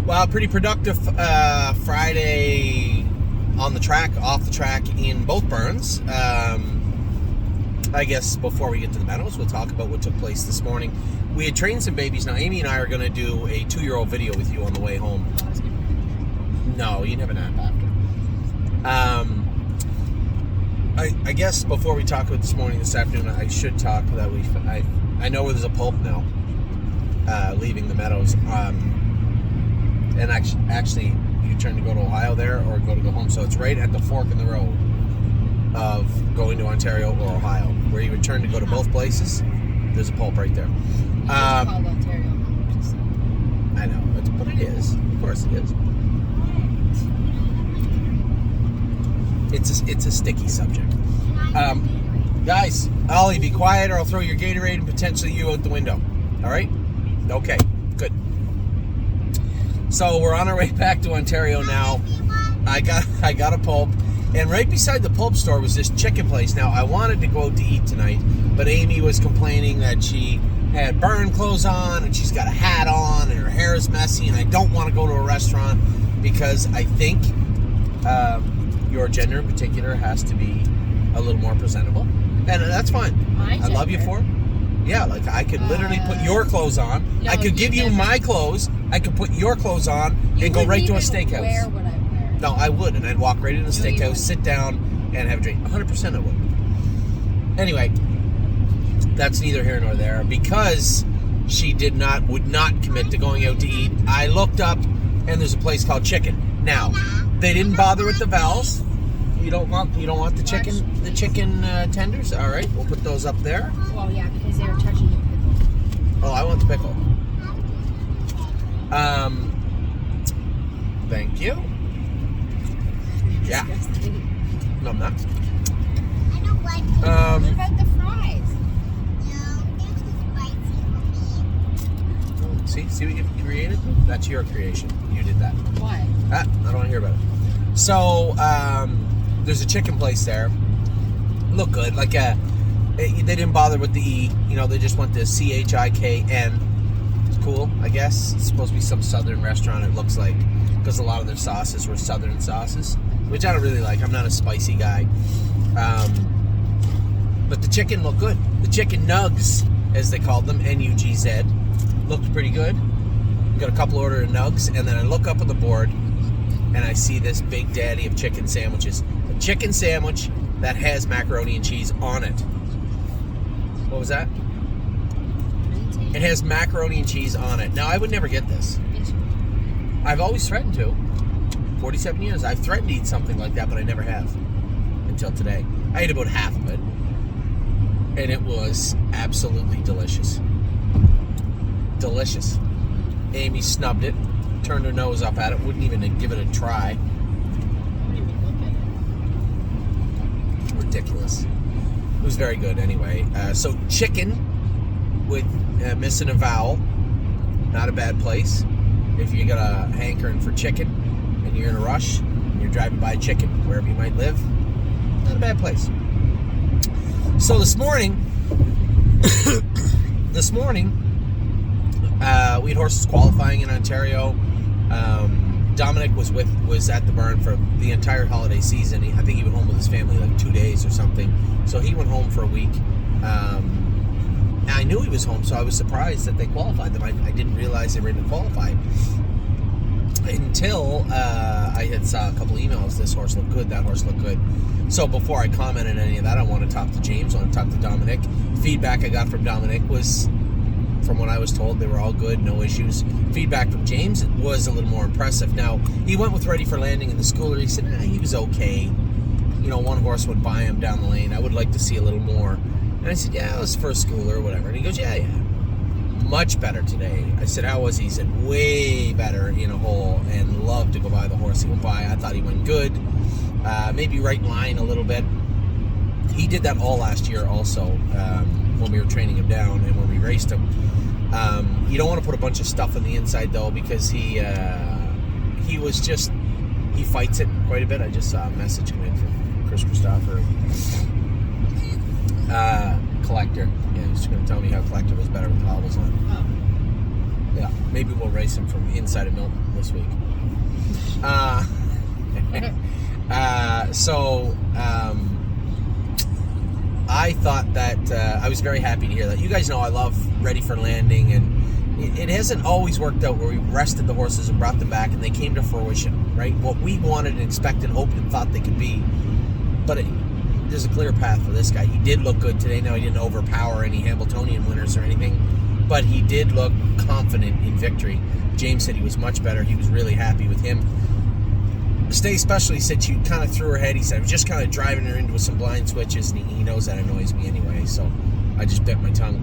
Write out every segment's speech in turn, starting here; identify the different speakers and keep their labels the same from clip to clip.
Speaker 1: Well, pretty productive Friday on the track, off the track in both burns. I guess before we get to the Meadows, we'll talk about what took place this morning. We had trained some babies. Now, Amy and I are going to do a 2-year-old video with you on the way home. No, you never nap after. I guess before we talk about this morning, this afternoon, I should talk that I know where there's a pulp now leaving the Meadows. And actually, you turn to go to Ohio there or go to go home. So it's right at the fork in the road of going to Ontario or Ohio, where you would turn to go to both places. There's a pulp right there.
Speaker 2: Called Ontario.
Speaker 1: I know, but it is. Of course it is. It's a sticky subject. Guys, Ollie, be quiet or I'll throw your Gatorade and potentially you out the window. All right? Okay, good. So we're on our way back to Ontario now. I got a pulp, and right beside the pulp store was this chicken place. Now I wanted to go out to eat tonight, but Amy was complaining that she had burn clothes on and she's got a hat on and her hair is messy, and I don't want to go to a restaurant because I think your gender in particular has to be a little more presentable, and that's fine. I love you for it. Yeah, like I could literally put your clothes on.
Speaker 2: No,
Speaker 1: I could give you my clothes. I could put your clothes on and go right to a steakhouse.
Speaker 2: Where would I wear?
Speaker 1: No, I would, and I'd walk right into the steakhouse, sit down, and have a drink. 100% I would. Anyway, that's neither here nor there. Because she would not commit to going out to eat, I looked up, and there's a place called Chicken. Now, they didn't bother with the vowels. You don't want the chicken tenders. All right, we'll put those up there.
Speaker 2: Well, yeah, because they were touching the pickle.
Speaker 1: Oh, I want the pickle. Thank you. Yeah. No, I'm not.
Speaker 3: I don't like it.
Speaker 2: What about the fries?
Speaker 3: No, they're too spicy for me.
Speaker 1: See what you've created? That's your creation. You did that.
Speaker 2: Why?
Speaker 1: I don't want to hear about it. So, there's a chicken place there. Look good. Like, they didn't bother with the E. You know, they just went to CHIKN. It's cool, I guess. It's supposed to be some southern restaurant, it looks like, because a lot of their sauces were southern sauces, which I don't really like. I'm not a spicy guy. But the chicken looked good. The chicken nugs, as they called them, N-U-G-Z, looked pretty good. Got a couple order of nugs, and then I look up on the board, and I see this big daddy of chicken sandwiches. A chicken sandwich that has macaroni and cheese on it. What was that? It has macaroni and cheese on it. Now, I would never get this. I've always threatened to. 47 years, I've threatened to eat something like that, but I never have. Until today. I ate about half of it. And it was absolutely delicious. Delicious. Amy snubbed it, turned her nose up at it, wouldn't even give it a try. Ridiculous. It was very good anyway. So chicken with missing a vowel, not a bad place. If you got a hankering for chicken and you're in a rush and you're driving by Chicken, wherever you might live, not a bad place. So this morning, we had horses qualifying in Ontario. Dominic was at the barn for the entire holiday season. I think he went home with his family like 2 days or something. So he went home for a week. I knew he was home, so I was surprised that they qualified them. I didn't realize they were going to qualify until I had saw a couple emails. This horse looked good, that horse looked good. So before I comment on any of that, I want to talk to James. I want to talk to Dominic. Feedback I got from Dominic was, from what I was told, they were all good, no issues. Feedback from James was a little more impressive. Now, he went with Ready for Landing in the schooler. He said, he was okay. You know, one horse went by him down the lane. I would like to see a little more. And I said, yeah, it was first schooler or whatever. And he goes, yeah. Much better today. I said, how was he? He said, way better in a hole, and loved to go by the horse he went by. I thought he went good. Maybe right in line a little bit. He did that all last year also, when we were training him down and when we raced him. You don't want to put a bunch of stuff on the inside, though, because he fights it quite a bit. I just saw a message come in from Chris Christopher. Collector. Yeah, he's going to tell me how Collector was better with the hobbles on. Yeah, maybe we'll race him from inside of Milton this week. I thought that I was very happy to hear that. You guys know I love Ready for Landing, and it hasn't always worked out where we rested the horses and brought them back and they came to fruition, right? What we wanted and expected, hoped, and thought they could be. But there's a clear path for this guy. He did look good today. Now, he didn't overpower any Hamiltonian winners or anything, but he did look confident in victory. James said he was much better. He was really happy with him. Stay Special, he said she kind of threw her head. He said, I was just kind of driving her into some blind switches, and he knows that annoys me anyway, so I just bit my tongue.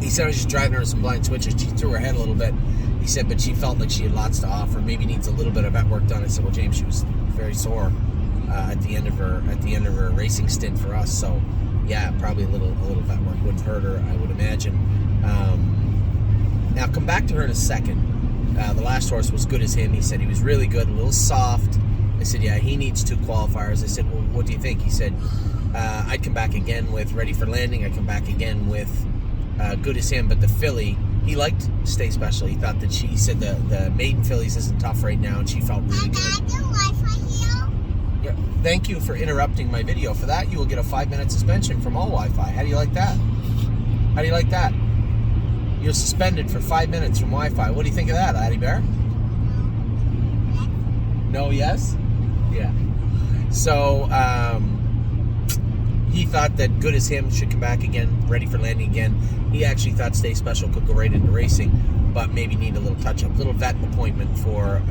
Speaker 1: He said I was just driving her into some blind switches. She threw her head a little bit. He said, but she felt like she had lots to offer. Maybe needs a little bit of vet work done. I said, well, James, she was very sore at the end of her racing stint for us. So, yeah, probably a little vet work wouldn't hurt her, I would imagine. Now, come back to her in a second. The last horse was Good As Him. He said he was really good, a little soft. I said, yeah, he needs 2 qualifiers. I said, well, what do you think? He said, I'd come back again with Ready for Landing. I'd come back again with Good As Him. But the filly, he liked Stay Special. He thought that he said the maiden fillies isn't tough right now, and she felt really good. Yeah, thank you for interrupting my video. For that, you will get a 5-minute suspension from all Wi-Fi. How do you like that? How do you like that? You're suspended for 5 minutes from Wi-Fi. What do you think of that, Addie Bear? No, yes? Yeah. So, he thought that Good As Him should come back again, Ready for Landing again. He actually thought Stay Special could go right into racing, but maybe need a little touch-up, little vet appointment for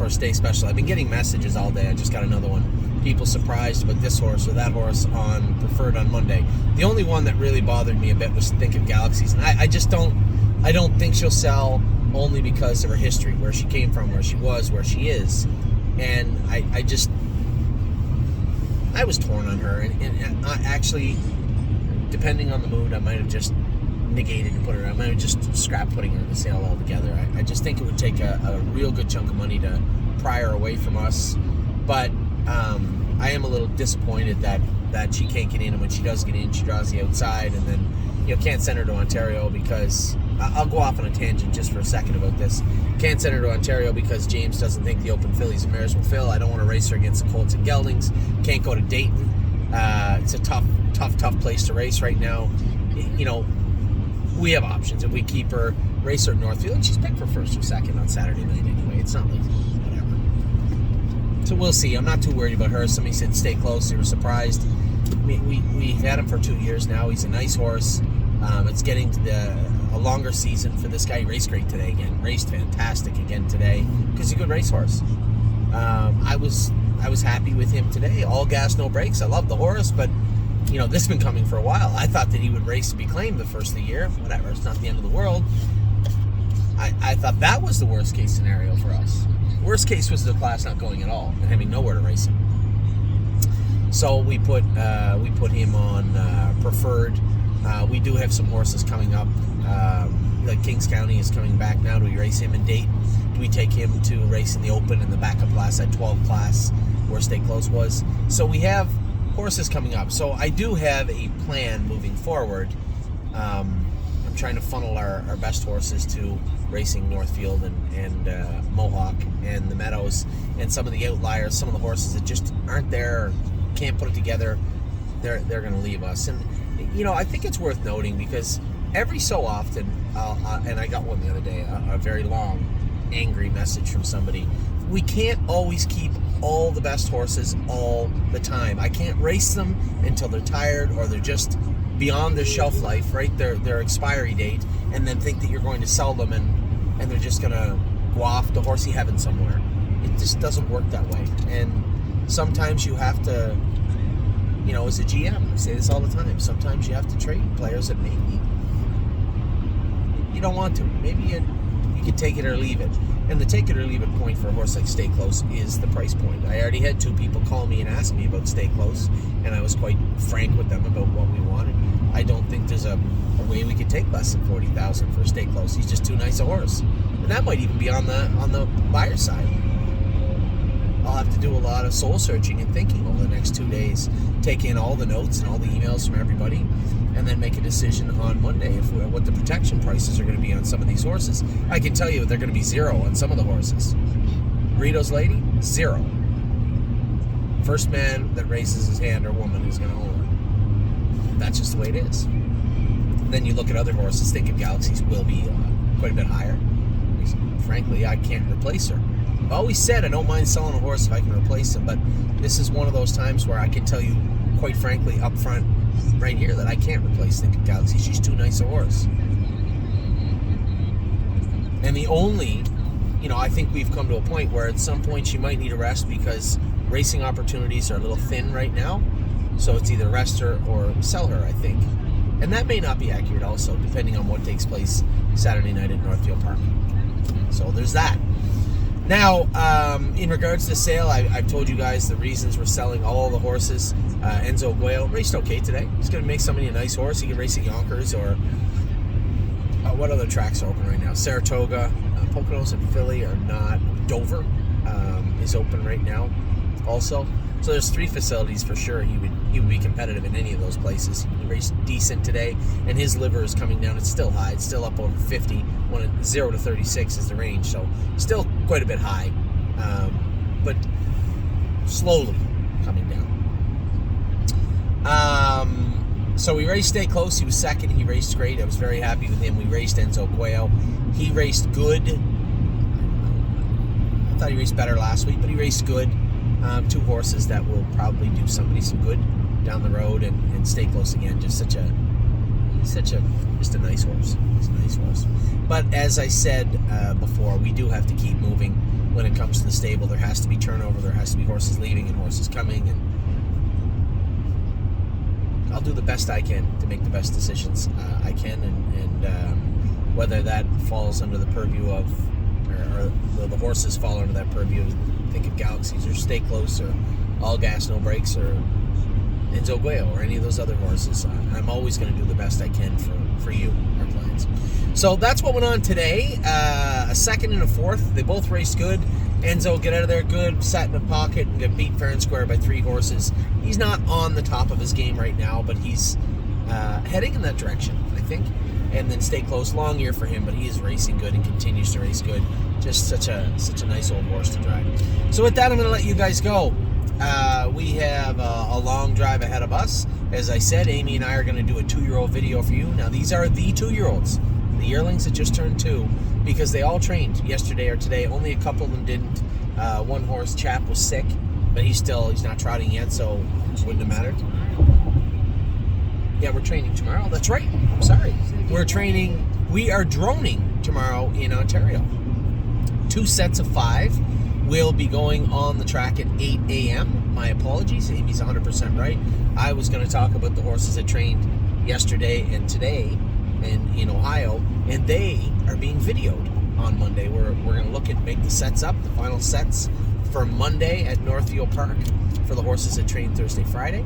Speaker 1: Stay Special. I've been getting messages all day. I just got another one. People surprised about this horse or that horse on Preferred on Monday. The only one that really bothered me a bit was Think of Galaxies, and I don't think she'll sell, only because of her history, where she came from, where she was, where she is, and I was torn on her, and I actually, depending on the mood, I might have just negated to put her. I might have just scrapped putting her in the sale altogether. I just think it would take a real good chunk of money to pry her away from us, but I am a little disappointed that she can't get in, and when she does get in, she draws the outside, and then can't send her to Ontario because I'll go off on a tangent just for a second about this. Can't send her to Ontario because James doesn't think the Open Fillies and Mares will fill. I don't want to race her against the Colts and Geldings. Can't go to Dayton. It's a tough place to race right now. We have options. If we keep her, race her at Northfield, and she's picked for first or second on Saturday night anyway. It's not like whatever. So we'll see. I'm not too worried about her. Somebody said stay close. They were surprised. We've had him for 2 years now. He's a nice horse. It's getting to a longer season for this guy. He raced great today again. Raced fantastic again today because he's a good racehorse. I was happy with him today. All gas, no brakes. I love the horse, but this has been coming for a while. I thought that he would race to be claimed the first of the year. Whatever. It's not the end of the world. I thought that was the worst case scenario for us. Worst case was the class not going at all and having nowhere to race him. So we put him on Preferred. We do have some horses coming up. Like Kings County is coming back now. Do we race him in Dayton? Do we take him to race in the Open in the backup class, that 12 class where Stay Close was? So we have horses coming up. So I do have a plan moving forward. I'm trying to funnel our best horses to racing Northfield and Mohawk and the Meadows, and some of the outliers, some of the horses that just aren't there, or can't put it together, they're going to leave us. And I think it's worth noting because every so often, and I got one the other day, a very long, angry message from somebody. We can't always keep all the best horses all the time. I can't race them until they're tired or they're just beyond their shelf life, right? Their expiry date, and then think that you're going to sell them and they're just going to go off to horsey heaven somewhere. It just doesn't work that way. And sometimes you have to, as a GM, I say this all the time, sometimes you have to trade players that maybe you don't want to. Maybe you can take it or leave it. And the take it or leave it point for a horse like Stay Close is the price point. I already had 2 people call me and ask me about Stay Close, and I was quite frank with them about what we wanted. I don't think there's a way we could take less than $40,000 for Stay Close. He's just too nice a horse, and that might even be on the buyer side. I'll have to do a lot of soul searching and thinking over the next 2 days, take in all the notes and all the emails from everybody, and then make a decision on Monday what the protection prices are going to be on some of these horses. I can tell you they're going to be zero on some of the horses. Rito's Lady, zero. First man that raises his hand or woman who's going to own her. That's just the way it is. Then you look at other horses, Thinking Galaxies will be quite a bit higher. Frankly, I can't replace her. I've always said I don't mind selling a horse if I can replace him, but this is one of those times where I can tell you, quite frankly, up front, right here, that I can't replace Thinking Galaxy. She's too nice a horse. And the only, I think we've come to a point where at some point she might need a rest because racing opportunities are a little thin right now. So it's either rest her or sell her, I think. And that may not be accurate also, depending on what takes place Saturday night at Northfield Park. So there's that. Now, in regards to the sale, I've told you guys the reasons we're selling all the horses. Enzo Guayo raced okay today. He's going to make somebody a nice horse. He can race at Yonkers or what other tracks are open right now? Saratoga, Poconos and Philly are not. Dover is open right now also. So there's 3 facilities for sure. He would be competitive in any of those places. He raced decent today, and his liver is coming down. It's still high. It's still up over 50. 0 to 36 is the range, so still quite a bit high, but slowly coming down. So we raced Stay Close. He was second. He raced great. I was very happy with him. We raced Enzo Guayo. He raced good. I thought he raced better last week, but he raced good. 2 horses that will probably do somebody some good down the road, and Stay Close again. Just a nice horse. It's a nice horse. But as I said before, we do have to keep moving when it comes to the stable. There has to be turnover. There has to be horses leaving and horses coming, and I'll do the best I can to make the best decisions I can, and whether that falls under the purview of, or the horses fall under that purview of Think of Galaxies or Stay Close or All Gas No Brakes or Enzo Guayo or any of those other horses, I'm always going to do the best I can for you, our clients. So that's what went on today. A second and a fourth. They both raced good. Enzo get out of there good, sat in the pocket and get beat fair and square by 3 horses. He's not on the top of his game right now, but he's heading in that direction, I think. And then Stay Close, long year for him, but he is racing good and continues to race good. Just such a nice old horse to drive. So with that, I'm going to let you guys go. We have a long drive ahead of us. As I said, Amy and I are going to do a 2-year-old video for you. Now, these are the 2-year-olds, the yearlings that just turned 2, because they all trained yesterday or today. Only a couple of them didn't. One horse, Chap, was sick, but he's not trotting yet, so it wouldn't have mattered. Yeah, we're training tomorrow. That's right. I'm sorry. We are droning tomorrow in Ontario. 2 sets of 5 will be going on the track at 8 a.m. My apologies. Amy's 100% right. I was going to talk about the horses that trained yesterday and today in Ohio, and they are being videoed on Monday. We're going to look at make the sets up, the final sets for Monday at Northfield Park for the horses that trained Thursday, Friday.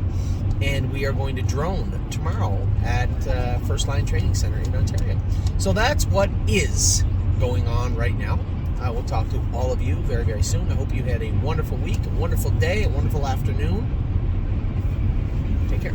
Speaker 1: And we are going to drone tomorrow at First Line Training Center in Ontario. So that's what is going on right now. I will talk to all of you very, very soon. I hope you had a wonderful week, a wonderful day, a wonderful afternoon. Take care.